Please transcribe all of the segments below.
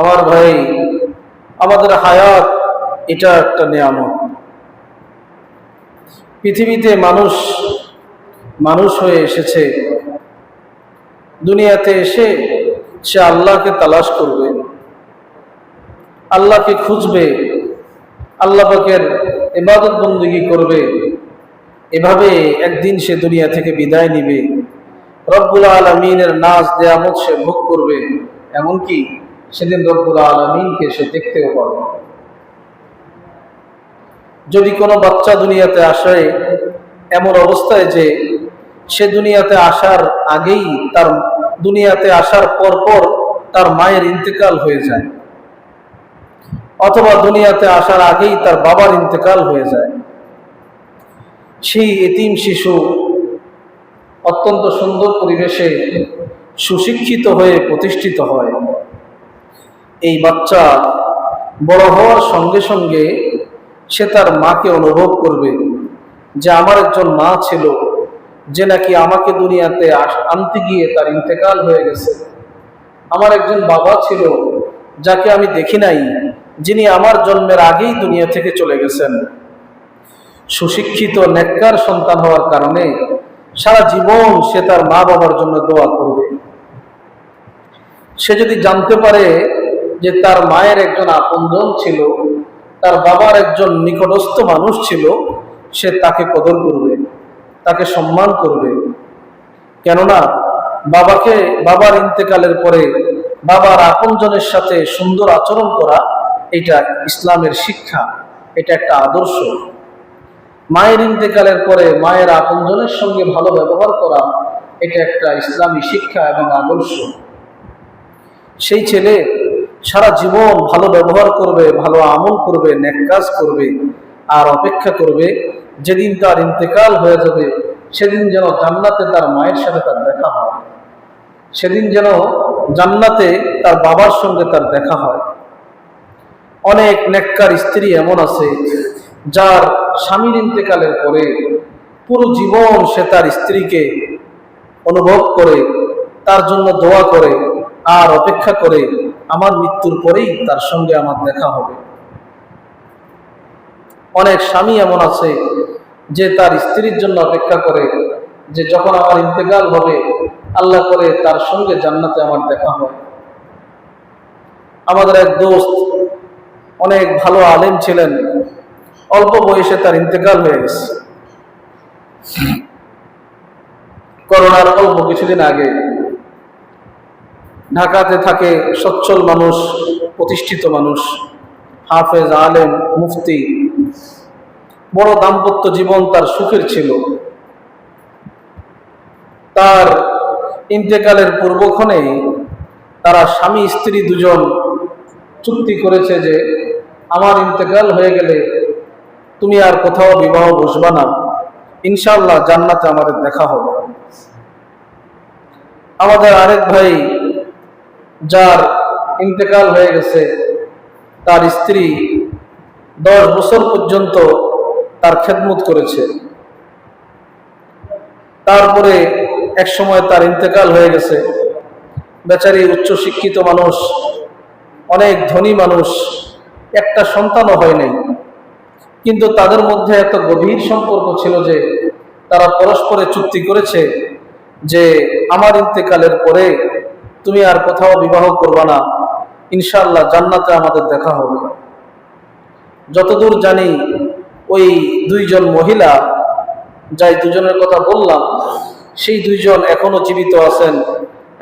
আমার ভাই, আমাদের হায়াত এটা একটা নিয়ামত। পৃথিবীতে মানুষ মানুষ হয়ে এসেছে, দুনিয়াতে এসে সে আল্লাহকে তালাশ করবে, আল্লাহকে খুঁজবে, আল্লাহ পাকের ইবাদত বন্দেগী করবে। এভাবে একদিন সে দুনিয়া থেকে বিদায় নিবে, রব্বুল আলামিনের নাজ নিয়ামত সে ভোগ করবে, এমনকি সেদিন রব্বুল আলামিনকে সে দেখতেও পাবে। যদি কোনো বাচ্চা দুনিয়াতে আসে এমন অবস্থায় যে সে দুনিয়াতে আসার আগেই তার দুনিয়াতে আসার পরপর তার মায়ের ইন্তেকাল হয়ে যায়, অথবা দুনিয়াতে আসার আগেই তার বাবার ইন্তেকাল হয়ে যায়, সেই এতিম শিশু অত্যন্ত সুন্দর পরিবেশে সুশিক্ষিত হয়ে প্রতিষ্ঠিত হয়। এই বাচ্চা বড় হওয়ার সঙ্গে সঙ্গে সে তার মাকে অনুভব করবে যে আমার একজন মা ছিল, যে নাকি আমাকে দুনিয়াতে আনতে গিয়ে তার ইন্তেকাল হয়ে গেছে। আমার একজন বাবা ছিল যাকে আমি দেখি নাই, যিনি আমার জন্মের আগেই দুনিয়া থেকে চলে গেছেন। সুশিক্ষিত নেককার সন্তান হওয়ার কারণে সারা জীবন সে তার মা বাবার জন্য দোয়া করবে। সে যদি জানতে পারে যে তার মায়ের একজন আপনজন ছিল, তার বাবার একজন নিকটস্থ মানুষ ছিল, সে তাকে কদর করবে, তাকে সম্মান করবে। কেননা বাবার ইন্তেকালের পরে বাবার আপনজনের সাথে সুন্দর আচরণ করা এটা ইসলামের শিক্ষা, এটা একটা আদর্শ। মায়ের ইন্তেকালের পরে মায়ের আপনজনের সঙ্গে ভালো ব্যবহার করা এটা একটা ইসলামী শিক্ষা এবং আদর্শ। সেই ছেলে সারা জীবন ভালো ব্যবহার করবে, ভালো আমল করবে, নেক কাজ করবে, আর অপেক্ষা করবে যেদিন তার ইন্তেকাল হয়ে যাবে সেদিন যেন জান্নাতে তার মায়ের সাথে তার দেখা হয়, সেদিন যেন জান্নাতে তার বাবার সঙ্গে তার দেখা হয়। অনেক নেককার স্ত্রী এমন আছে যার স্বামীর ইন্তেকালের পরে পুরো জীবন সে তার স্ত্রীকে অনুভব করে, তার জন্য দোয়া করে, আর অপেক্ষা করে আমার মৃত্যুর পরেই তার সঙ্গে আমার দেখা হবে। অনেক স্বামী এমন আছে যে তার স্ত্রীর জন্য অপেক্ষা করে যে যখন আমার ইন্তেকাল হবে আল্লাহ করে তার সঙ্গে জান্নাতে আমার দেখা হয়। আমাদের এক দোস্ত অনেক ভালো আলেম ছিলেন, অল্প বয়সে তার ইন্তেকাল হয়ে গেছে করোনার অল্প কিছুদিন আগে। ঢাকাতে থাকে, সচ্ছল মানুষ, প্রতিষ্ঠিত মানুষ, হাফেজ, আলেম, মুফতি, বড় দাম্পত্য জীবন তার সুখের ছিল। তার ইন্তেকালের পূর্বক্ষণে তারা স্বামী স্ত্রী দুজন চুক্তি করেছে যে আমার ইন্তেকাল হয়ে গেলে তুমি আর কোথাও বিবাহ বসবা না, ইনশাআল্লাহ জান্নাতে আমাদের দেখা হবে। আমাদের আরেক ভাই যার ইন্তেকাল হয়ে গেছে, তার স্ত্রী 10 বছর পর্যন্ত তার খেদমত করেছে। তারপরে এক সময় তার ইন্তেকাল হয়ে গেছে। বেচারি উচ্চ শিক্ষিত মানুষ, অনেক ধনী মানুষ, একটা সন্তানও হয় নাই, কিন্তু তাদের মধ্যে এত গভীর সম্পর্ক ছিল যে তারা পরস্পরে চুক্তি করেছে যে আমার ইন্তেকালের পরে তুমি আর কোথাও বিবাহ করবা না, ইনশাআল্লাহ জান্নাতে আমাদের দেখা হবে। যতদূর জানি ওই দুইজন মহিলা, যাই দুজনের কথা বললাম, সেই দুইজন এখনো জীবিত আছেন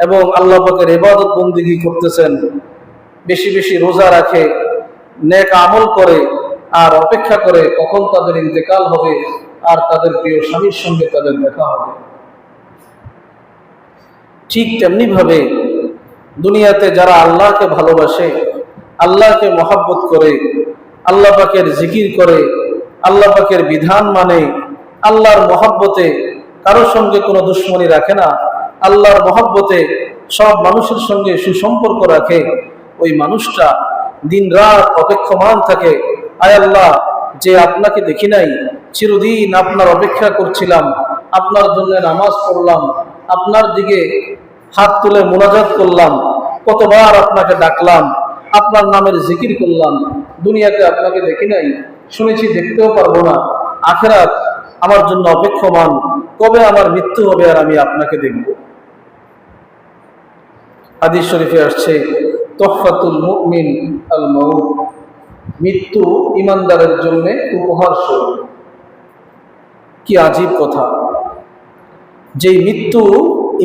এবং আল্লাহ পাকের ইবাদত বন্দেগী করতেছেন, বেশি বেশি রোজা রাখে, নেক আমল করে, আর অপেক্ষা করে কখন তাদের ইন্তেকাল হবে আর তাদের প্রিয় স্বামীর সঙ্গে তাদের দেখা হবে। ঠিক তেমনি ভাবে দুনিয়াতে যারা আল্লাহকে ভালোবাসে, আল্লাহকে মহব্বত করে, আল্লাহ পাকের জিকির করে, আল্লাহ পাকের বিধান মানে, আল্লাহর মহব্বতে কারো সঙ্গে কোনো দুশ্মনী রাখে না, আল্লাহর মহব্বতে সব মানুষের সঙ্গে সুসম্পর্ক রাখে, ওই মানুষটা দিন রাত অপেক্ষমান থাকে, আয় আল্লাহ, যে আপনাকে দেখি নাই, চিরদিন আপনার অপেক্ষা করছিলাম, আপনার জন্য নামাজ পড়লাম, আপনার দিকে হাত তুলে মোনাজাত করলাম, কতবার আপনাকে ডাকলাম, আপনার নামের জিকির করলাম, দুনিয়াতে আপনাকে দেখি নাই, শুনেছি, দেখতেও পারবো না, আখিরাত আমার জন্য অপেক্ষমান, কবে আমার মৃত্যু হবে আর আমি আপনাকে দেখব। হাদিস শরীফে আসছে তুহফাতুল মুমিন আল মাউত, মৃত্যু ইমানদারের জন্য উপহার স্বরূপ। কি আজীব কথা! যেই মৃত্যু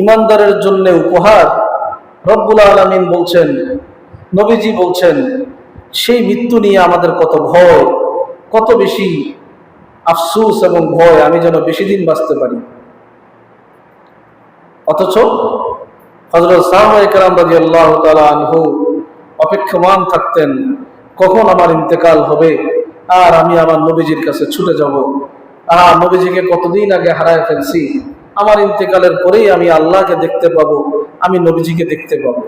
ইমানদারের জন্য উপহার, রব্বুল আলামিন বলছেন, নবীজি বলছেন, সেই মৃত্যু নিয়ে আমাদের কত ভয়, কত বেশি আফসোস এবং ভয়, আমি যেন বেশি দিন বাঁচতে পারি। অথচ হযরত সাহাবায়ে কেরাম রাদিয়াল্লাহু তাআলা আনহু অপেক্ষমান থাকতেন কখন আমার ইন্তেকাল হবে আর আমি আমার নবীজির কাছে ছুটে যাব। নবীজিকে কতদিন আগে হারায় ফেলছি, আমার ইন্তেকালের পরেই আমি আল্লাহকে দেখতে পাবো, আমি নবীজিকে দেখতে পাবো।